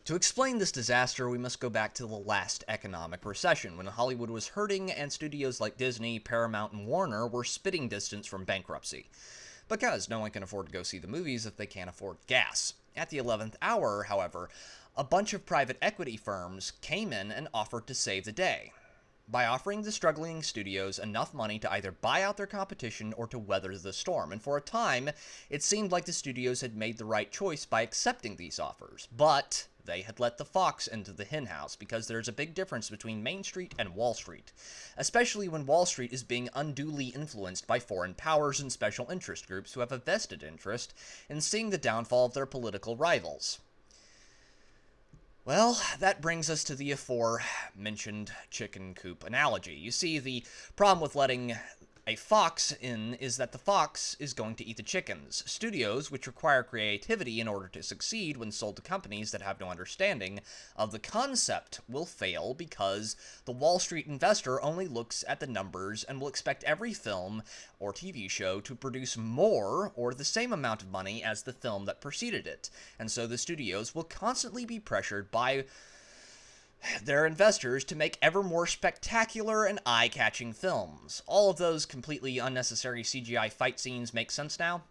To explain this disaster, we must go back to the last economic recession, when Hollywood was hurting and studios like Disney, Paramount, and Warner were spitting distance from bankruptcy. Because no one can afford to go see the movies if they can't afford gas. At the 11th hour, however, a bunch of private equity firms came in and offered to save the day by offering the struggling studios enough money to either buy out their competition or to weather the storm. And for a time, it seemed like the studios had made the right choice by accepting these offers. But they had let the fox into the henhouse, because there's a big difference between Main Street and Wall Street, especially when Wall Street is being unduly influenced by foreign powers and special interest groups who have a vested interest in seeing the downfall of their political rivals. Well, that brings us to the aforementioned chicken coop analogy. You see, the problem with letting a fox in is that the fox is going to eat the chickens. Studios, which require creativity in order to succeed when sold to companies that have no understanding of the concept, will fail because the Wall Street investor only looks at the numbers and will expect every film or TV show to produce more or the same amount of money as the film that preceded it. And so the studios will constantly be pressured by their investors to make ever more spectacular and eye-catching films. All of those completely unnecessary CGI fight scenes make sense now?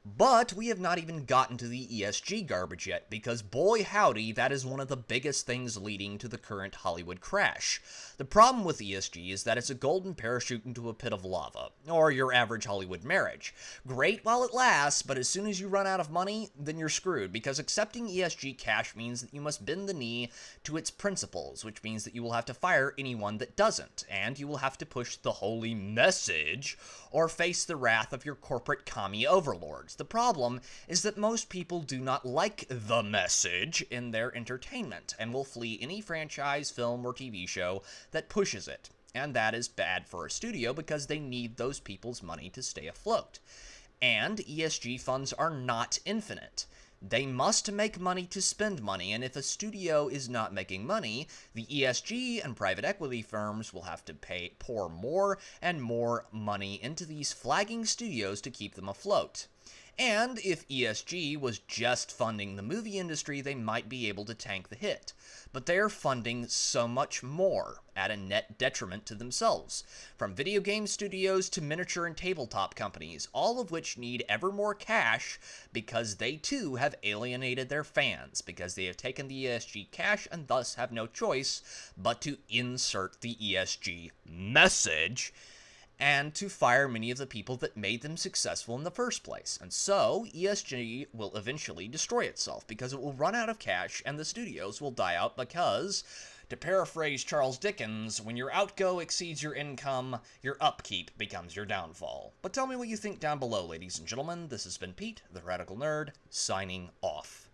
But we have not even gotten to the ESG garbage yet, because boy howdy, that is one of the biggest things leading to the current Hollywood crash. The problem with ESG is that it's a golden parachute into a pit of lava, or your average Hollywood marriage. Great while it lasts, but as soon as you run out of money, then you're screwed, because accepting ESG cash means that you must bend the knee to its principles, which means that you will have to fire anyone that doesn't, and you will have to push the holy message, or face the wrath of your corporate commie overlords. The problem is that most people do not like the message in their entertainment, and will flee any franchise, film, or TV show that pushes it. And that is bad for a studio, because they need those people's money to stay afloat. And ESG funds are not infinite. They must make money to spend money, and if a studio is not making money, the ESG and private equity firms will have to pour more and more money into these flagging studios to keep them afloat. And if ESG was just funding the movie industry, they might be able to tank the hit. But they are funding so much more, at a net detriment to themselves. From video game studios to miniature and tabletop companies, all of which need ever more cash because they too have alienated their fans, because they have taken the ESG cash and thus have no choice but to insert the ESG message and to fire many of the people that made them successful in the first place. And so, ESG will eventually destroy itself, because it will run out of cash and the studios will die out because, to paraphrase Charles Dickens, when your outgo exceeds your income, your upkeep becomes your downfall. But tell me what you think down below, ladies and gentlemen. This has been Pete, the Radical Nerd, signing off.